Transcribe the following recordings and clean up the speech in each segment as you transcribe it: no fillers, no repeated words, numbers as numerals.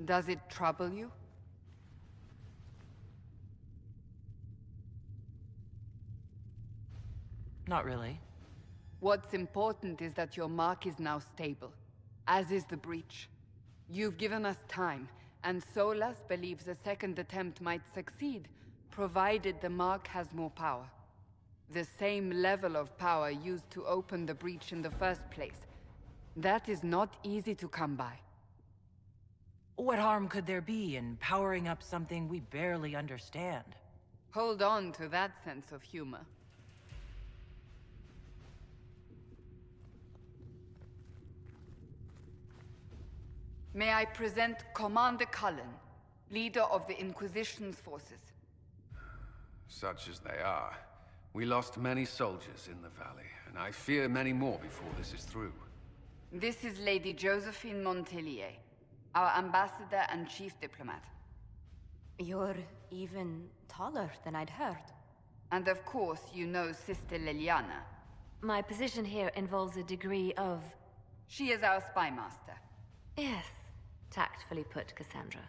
Does it trouble you? Not really. What's important is that your mark is now stable, as is the breach. You've given us time, and Solas believes a second attempt might succeed, provided the mark has more power. The same level of power used to open the breach in the first place. That is not easy to come by. What harm could there be in powering up something we barely understand? Hold on to that sense of humor. May I present Commander Cullen, leader of the Inquisition's forces. Such as they are. We lost many soldiers in the valley, and I fear many more before this is through. This is Lady Josephine Montelier, our ambassador and chief diplomat. You're even taller than I'd heard. And of course, you know Sister Liliana. My position here involves a degree of... She is our spy master. Yes, tactfully put, Cassandra.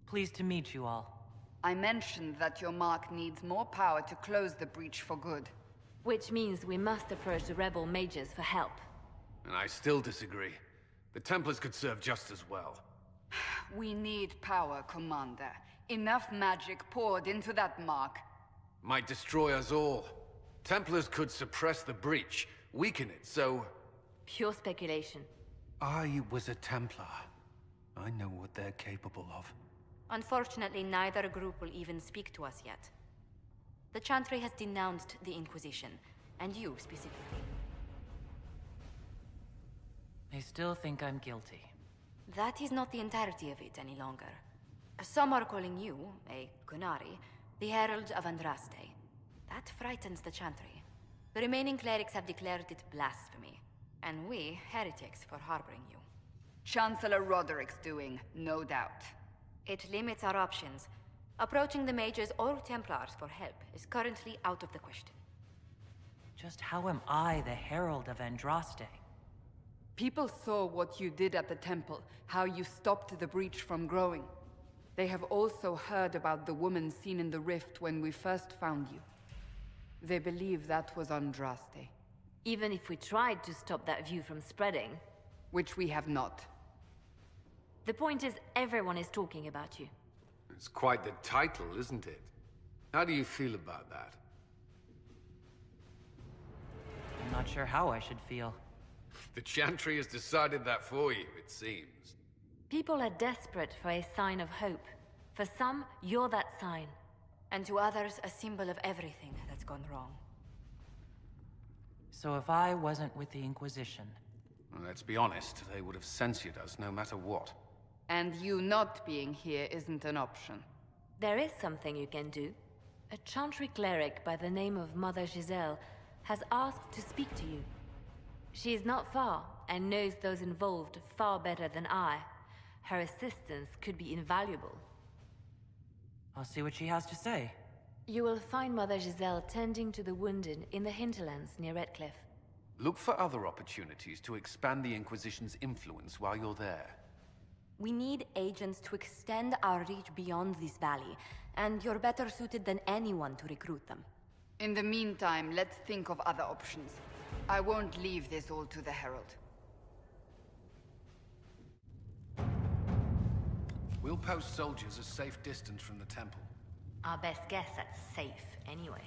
Pleased to meet you all. I mentioned that your mark needs more power to close the breach for good. Which means we must approach the rebel mages for help. And I still disagree. The Templars could serve just as well. We need power, Commander. Enough magic poured into that mark. Might destroy us all. Templars could suppress the breach, weaken it, so... Pure speculation. I was a Templar. I know what they're capable of. Unfortunately, neither group will even speak to us yet. The Chantry has denounced the Inquisition, and you specifically. They still think I'm guilty. That is not the entirety of it any longer. Some are calling you, a Kunari, the Herald of Andraste. That frightens the Chantry. The remaining clerics have declared it blasphemy, and we, heretics, for harboring you. Chancellor Roderick's doing, no doubt. It limits our options. Approaching the mages or Templars for help is currently out of the question. Just how am I the Herald of Andraste? People saw what you did at the temple, how you stopped the breach from growing. They have also heard about the woman seen in the rift when we first found you. They believe that was Andraste. Even if we tried to stop that view from spreading... Which we have not. The point is, everyone is talking about you. It's quite the title, isn't it? How do you feel about that? I'm not sure how I should feel. The Chantry has decided that for you, it seems. People are desperate for a sign of hope. For some, you're that sign. And to others, a symbol of everything that's gone wrong. So if I wasn't with the Inquisition... Well, let's be honest, they would have censored us no matter what. And you not being here isn't an option. There is something you can do. A Chantry cleric by the name of Mother Giselle has asked to speak to you. She is not far, and knows those involved far better than I. Her assistance could be invaluable. I'll see what she has to say. You will find Mother Giselle tending to the wounded in the hinterlands near Redcliffe. Look for other opportunities to expand the Inquisition's influence while you're there. We need agents to extend our reach beyond this valley, and you're better suited than anyone to recruit them. In the meantime, let's think of other options. I won't leave this all to the Herald. We'll post soldiers a safe distance from the temple. Our best guess at safe, anyway.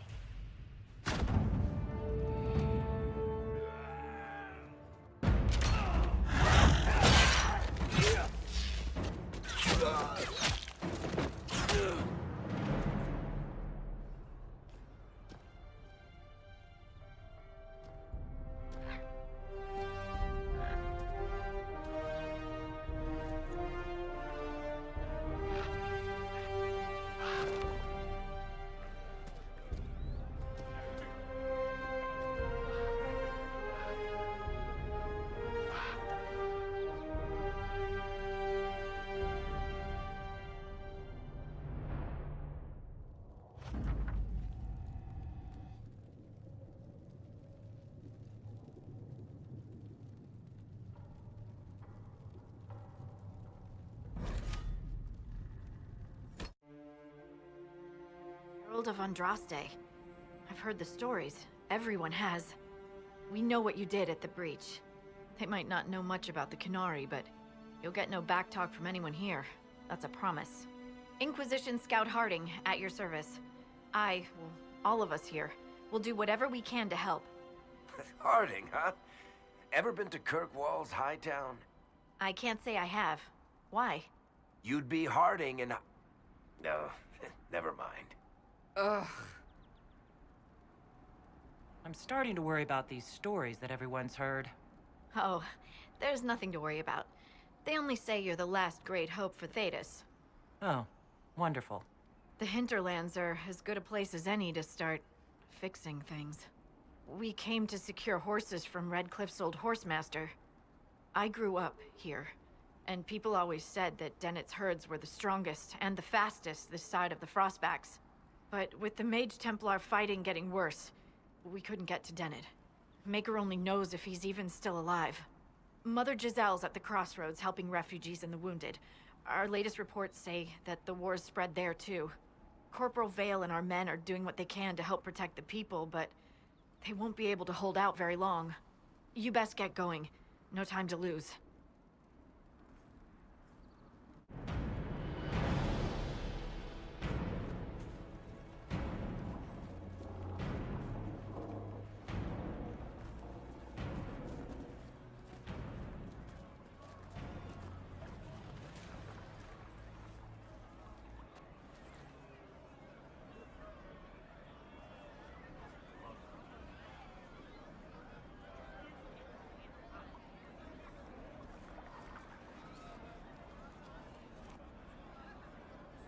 Herald of Andraste. I've heard the stories. Everyone has. We know what you did at the breach. They might not know much about the Qunari, but you'll get no backtalk from anyone here. That's a promise. Inquisition Scout Harding, at your service. All of us here, will do whatever we can to help. Harding, huh? Ever been to Kirkwall's Hightown? I can't say I have. Why? You'd be Harding and... No, never mind. Ugh. I'm starting to worry about these stories that everyone's heard. Oh, there's nothing to worry about. They only say you're the last great hope for Thedas. Oh, wonderful. The hinterlands are as good a place as any to start fixing things. We came to secure horses from Redcliffe's old horsemaster. I grew up here, and people always said that Dennett's herds were the strongest and the fastest this side of the Frostbacks. But with the Mage Templar fighting getting worse, we couldn't get to Dennett. Maker only knows if he's even still alive. Mother Giselle's at the crossroads helping refugees and the wounded. Our latest reports say that the war's spread there too. Corporal Vale and our men are doing what they can to help protect the people, but they won't be able to hold out very long. You best get going. No time to lose.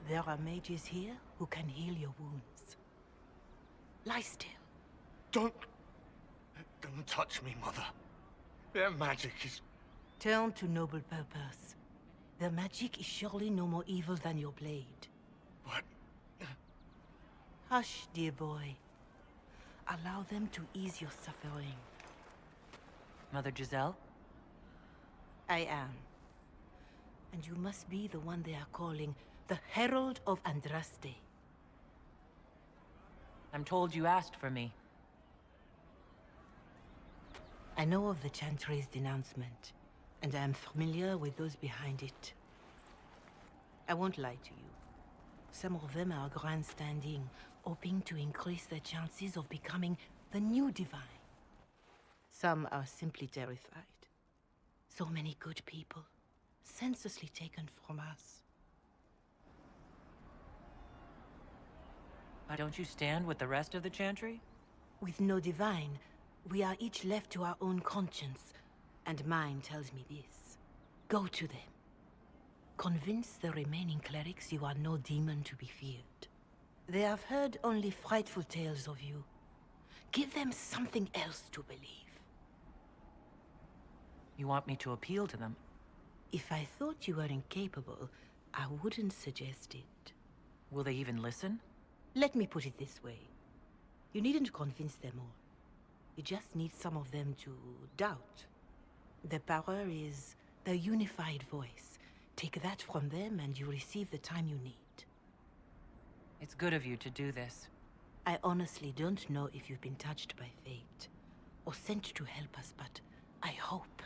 There are mages here who can heal your wounds. Lie still. Don't touch me, Mother. Their magic is... Turn to noble purpose. Their magic is surely no more evil than your blade. What? Hush, dear boy. Allow them to ease your suffering. Mother Giselle? I am. And you must be the one they are calling the Herald of Andraste. I'm told you asked for me. I know of the Chantry's denouncement, and I am familiar with those behind it. I won't lie to you. Some of them are grandstanding, hoping to increase their chances of becoming the new divine. Some are simply terrified. So many good people, senselessly taken from us. Why don't you stand with the rest of the Chantry? With no divine, we are each left to our own conscience, and mine tells me this. Go to them. Convince the remaining clerics you are no demon to be feared. They have heard only frightful tales of you. Give them something else to believe. You want me to appeal to them? If I thought you were incapable, I wouldn't suggest it. Will they even listen? Let me put it this way. You needn't convince them all. You just need some of them to doubt. Their power is their unified voice. Take that from them and you receive the time you need. It's good of you to do this. I honestly don't know if you've been touched by fate, or sent to help us, but I hope.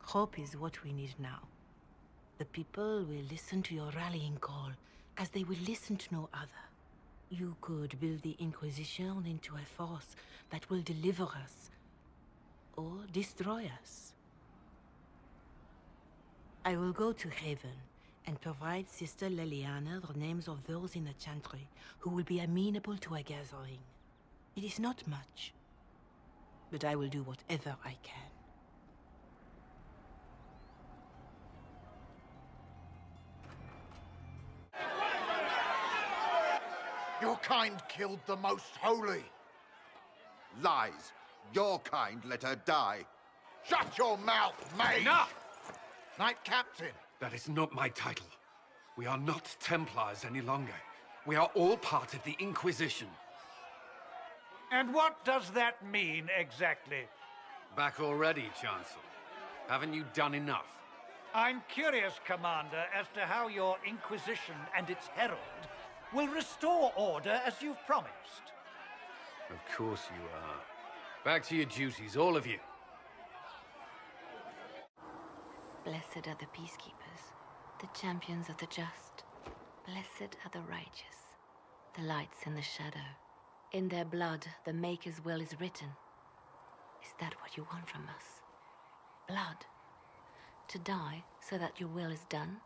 Hope is what we need now. The people will listen to your rallying call, as they will listen to no other. You could build the Inquisition into a force that will deliver us, or destroy us. I will go to Haven and provide Sister Leliana the names of those in the Chantry who will be amenable to a gathering. It is not much, but I will do whatever I can. Your kind killed the most holy. Lies. Your kind let her die. Shut your mouth, mate! Enough! Knight Captain. That is not my title. We are not Templars any longer. We are all part of the Inquisition. And what does that mean, exactly? Back already, Chancellor. Haven't you done enough? I'm curious, Commander, as to how your Inquisition and its herald will restore order as you've promised. Of course you are. Back to your duties, all of you. Blessed are the peacekeepers, the champions of the just. Blessed are the righteous, the lights in the shadow. In their blood, the Maker's will is written. Is that what you want from us? Blood? To die so that your will is done?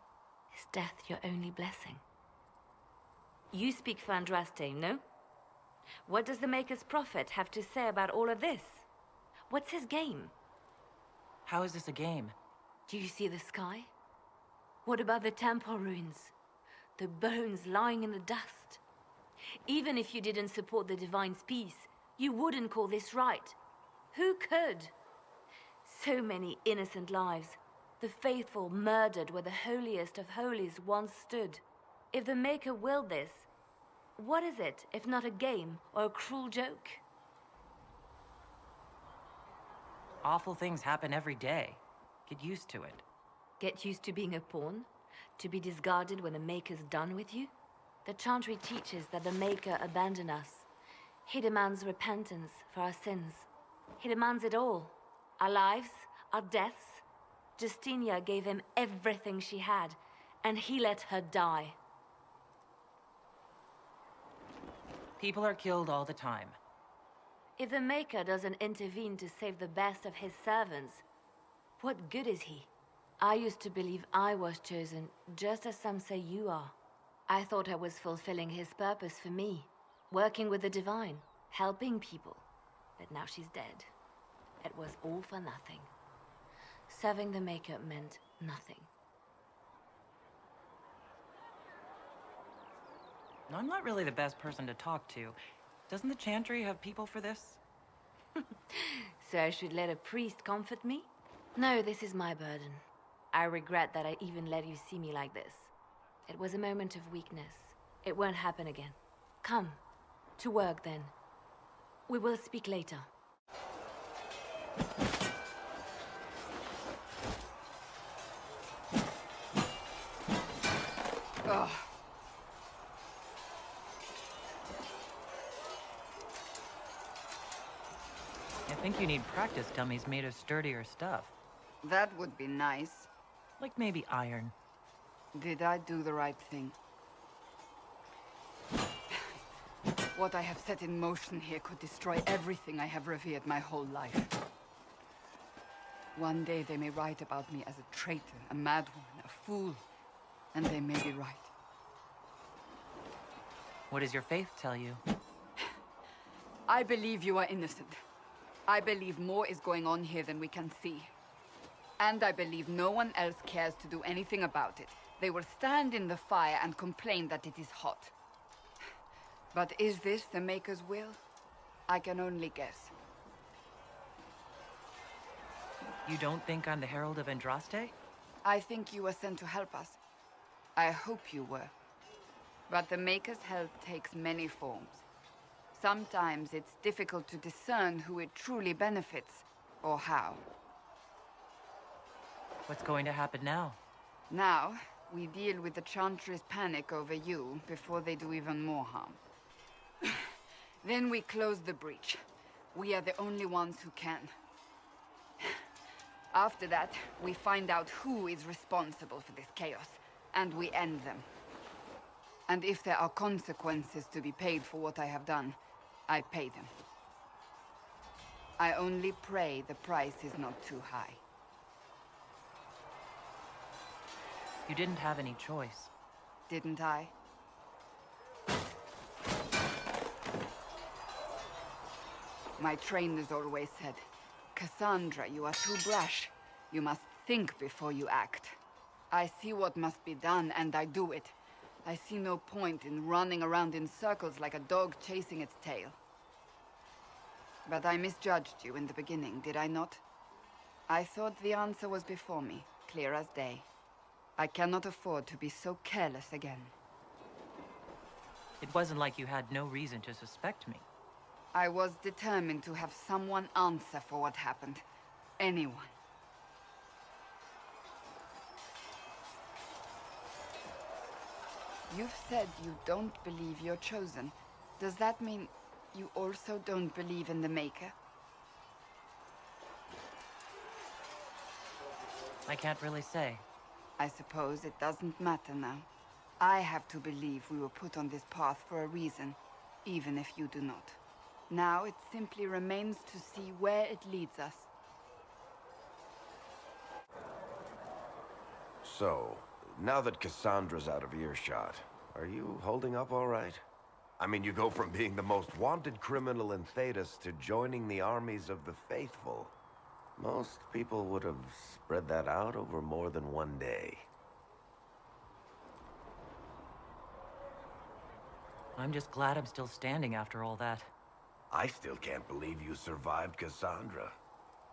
Is death your only blessing? You speak for Andraste, no? What does the Maker's prophet have to say about all of this? What's his game? How is this a game? Do you see the sky? What about the temple ruins? The bones lying in the dust? Even if you didn't support the Divine's peace, you wouldn't call this right. Who could? So many innocent lives. The faithful murdered where the holiest of holies once stood. If the Maker willed this, what is it if not a game or a cruel joke? Awful things happen every day. Get used to it. Get used to being a pawn? To be discarded when the Maker's done with you? The Chantry teaches that the Maker abandoned us. He demands repentance for our sins. He demands it all. Our lives, our deaths. Justinia gave him everything she had, and he let her die. People are killed all the time. If the Maker doesn't intervene to save the best of his servants, what good is he? I used to believe I was chosen, just as some say you are. I thought I was fulfilling his purpose for me, working with the Divine, helping people. But now she's dead. It was all for nothing. Serving the Maker meant nothing. I'm not really the best person to talk to. Doesn't the Chantry have people for this? So I should let a priest comfort me? No, this is my burden. I regret that I even let you see me like this. It was a moment of weakness. It won't happen again. Come. To work, then. We will speak later. Ugh. I think you need practice dummies made of sturdier stuff. That would be nice. Like maybe iron. Did I do the right thing? What I have set in motion here could destroy everything I have revered my whole life. One day they may write about me as a traitor, a madwoman, a fool. And they may be right. What does your faith tell you? I believe you are innocent. I believe more is going on here than we can see. And I believe no one else cares to do anything about it. They will stand in the fire and complain that it is hot. But is this the Maker's will? I can only guess. You don't think I'm the Herald of Andraste? I think you were sent to help us. I hope you were. But the Maker's help takes many forms. Sometimes it's difficult to discern who it truly benefits, or how. What's going to happen now? Now, we deal with the Chantry's panic over you before they do even more harm. Then we close the breach. We are the only ones who can. After that, we find out who is responsible for this chaos, and we end them. And if there are consequences to be paid for what I have done, I pay them. I only pray the price is not too high. You didn't have any choice. Didn't I? My trainers always said, Cassandra, you are too brash. You must think before you act. I see what must be done, and I do it. I see no point in running around in circles like a dog chasing its tail. But I misjudged you in the beginning, did I not? I thought the answer was before me, clear as day. I cannot afford to be so careless again. It wasn't like you had no reason to suspect me. I was determined to have someone answer for what happened. Anyone. You've said you don't believe you're chosen. Does that mean you also don't believe in the Maker? I can't really say. I suppose it doesn't matter now. I have to believe we were put on this path for a reason, even if you do not. Now it simply remains to see where it leads us. So, now that Cassandra's out of earshot, are you holding up all right? I mean, you go from being the most wanted criminal in Thedas to joining the armies of the faithful. Most people would have spread that out over more than one day. I'm just glad I'm still standing after all that. I still can't believe you survived Cassandra.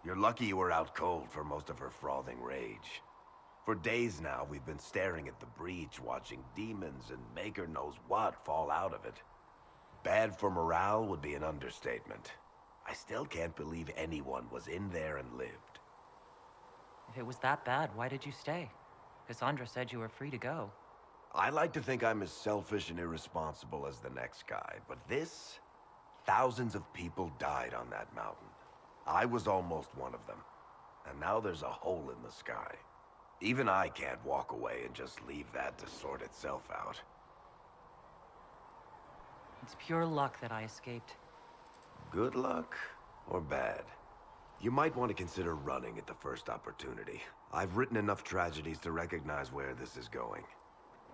You're lucky you were out cold for most of her frothing rage. For days now, we've been staring at the breach, watching demons and Maker knows what fall out of it. Bad for morale would be an understatement. I still can't believe anyone was in there and lived. If it was that bad, why did you stay? Cassandra said you were free to go. I like to think I'm as selfish and irresponsible as the next guy, but this... Thousands of people died on that mountain. I was almost one of them. And now there's a hole in the sky. Even I can't walk away and just leave that to sort itself out. It's pure luck that I escaped. Good luck or bad? You might want to consider running at the first opportunity. I've written enough tragedies to recognize where this is going.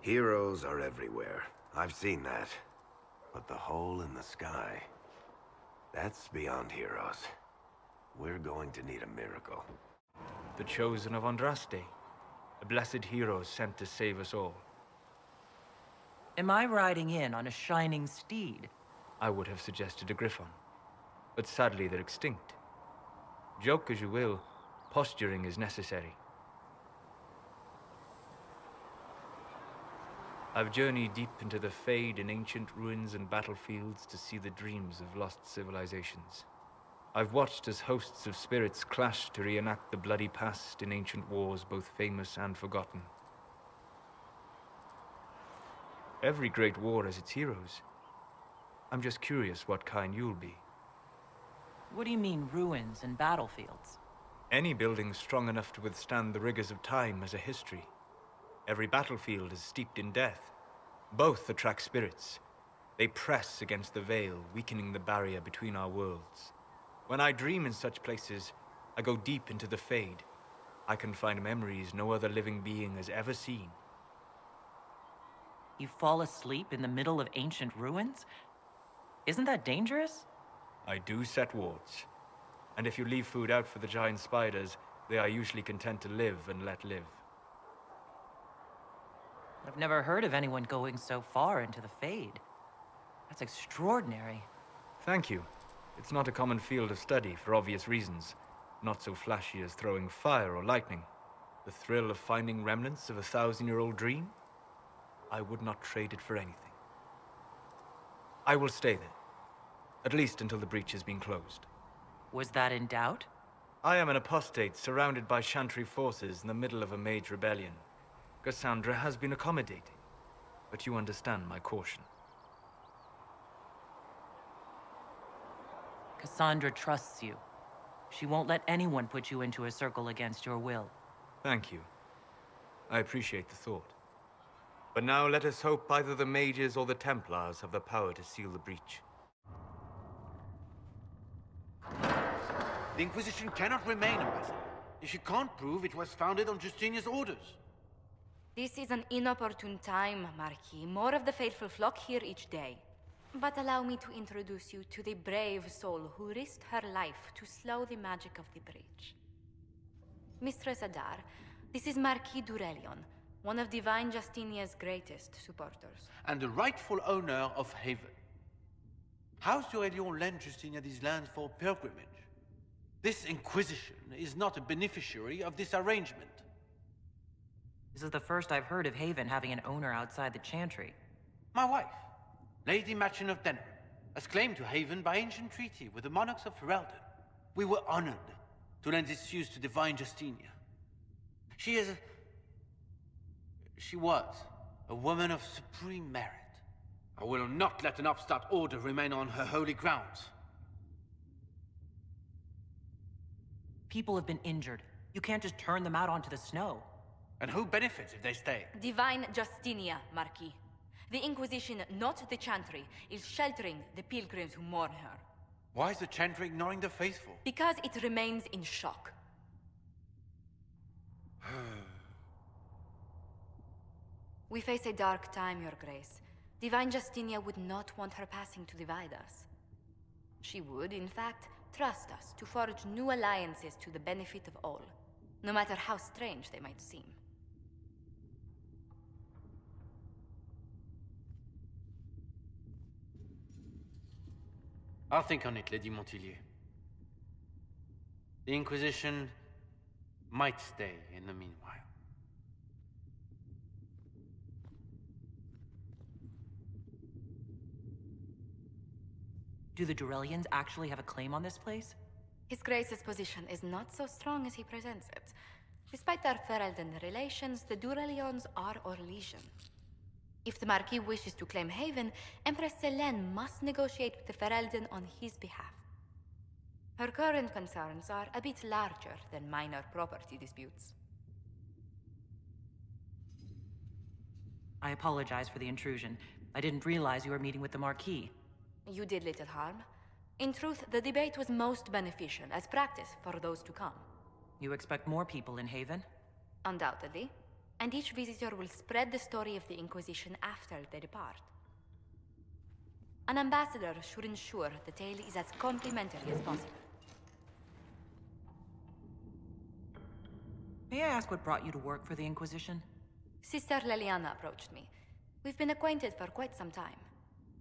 Heroes are everywhere. I've seen that. But the hole in the sky... that's beyond heroes. We're going to need a miracle. The Chosen of Andraste. A blessed hero sent to save us all. Am I riding in on a shining steed? I would have suggested a griffon. But sadly they're extinct. Joke as you will, posturing is necessary. I've journeyed deep into the Fade in ancient ruins and battlefields to see the dreams of lost civilizations. I've watched as hosts of spirits clash to reenact the bloody past in ancient wars, both famous and forgotten. Every great war has its heroes. I'm just curious what kind you'll be. What do you mean, ruins and battlefields? Any building strong enough to withstand the rigors of time has a history. Every battlefield is steeped in death. Both attract spirits. They press against the veil, weakening the barrier between our worlds. When I dream in such places, I go deep into the Fade. I can find memories no other living being has ever seen. You fall asleep in the middle of ancient ruins? Isn't that dangerous? I do set wards. And if you leave food out for the giant spiders, they are usually content to live and let live. I've never heard of anyone going so far into the Fade. That's extraordinary. Thank you. It's not a common field of study for obvious reasons. Not so flashy as throwing fire or lightning. The thrill of finding remnants of a 1,000-year-old dream? I would not trade it for anything. I will stay there. At least until the breach has been closed. Was that in doubt? I am an apostate surrounded by Chantry forces in the middle of a mage rebellion. Cassandra has been accommodating, but you understand my caution. Cassandra trusts you. She won't let anyone put you into a circle against your will. Thank you. I appreciate the thought. But now let us hope either the mages or the Templars have the power to seal the breach. The Inquisition cannot remain, Ambassador, if you can't prove it was founded on Justinian's orders. This is an inopportune time, Marquis. More of the faithful flock here each day. But allow me to introduce you to the brave soul who risked her life to slow the magic of the breach. Mistress Adar, this is Marquis Durelion, one of Divine Justinia's greatest supporters. And the rightful owner of Haven. House Durelion lent Justinia these lands for pilgrimage. This Inquisition is not a beneficiary of this arrangement. This is the first I've heard of Haven having an owner outside the Chantry. My wife, Lady Machin of Denerim, has claimed to Haven by ancient treaty with the monarchs of Ferelden. We were honored to lend this use to Divine Justinia. She was A woman of supreme merit. I will not let an upstart order remain on her holy grounds. People have been injured. You can't just turn them out onto the snow. And who benefits if they stay? Divine Justinia, Marquis. The Inquisition, not the Chantry, is sheltering the pilgrims who mourn her. Why is the Chantry ignoring the faithful? Because it remains in shock. We face a dark time, Your Grace. Divine Justinia would not want her passing to divide us. She would, in fact, trust us to forge new alliances to the benefit of all, no matter how strange they might seem. I'll think on it, Lady Montilyet. The Inquisition might stay in the meanwhile. Do the Durelians actually have a claim on this place? His Grace's position is not so strong as he presents it. Despite their Ferelden relations, the Durelions are our legion. If the Marquis wishes to claim Haven, Empress Selene must negotiate with the Ferelden on his behalf. Her current concerns are a bit larger than minor property disputes. I apologize for the intrusion. I didn't realize you were meeting with the Marquis. You did little harm. In truth, the debate was most beneficial as practice for those to come. You expect more people in Haven? Undoubtedly. And each visitor will spread the story of the Inquisition after they depart. An ambassador should ensure the tale is as complimentary as possible. May I ask what brought you to work for the Inquisition? Sister Leliana approached me. We've been acquainted for quite some time.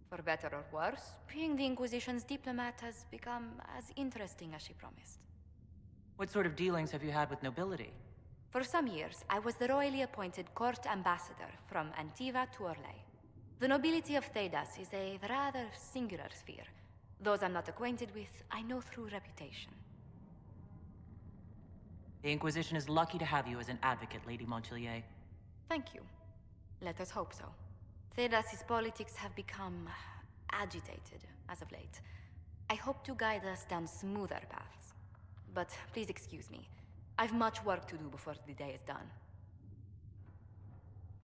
For better or worse, being the Inquisition's diplomat has become as interesting as she promised. What sort of dealings have you had with nobility? For some years, I was the royally appointed court ambassador from Antiva to Orlais. The nobility of Thedas is a rather singular sphere. Those I'm not acquainted with, I know through reputation. The Inquisition is lucky to have you as an advocate, Lady Montilyet. Thank you. Let us hope so. Thedas's politics have become agitated as of late. I hope to guide us down smoother paths. But please excuse me. I've much work to do before the day is done.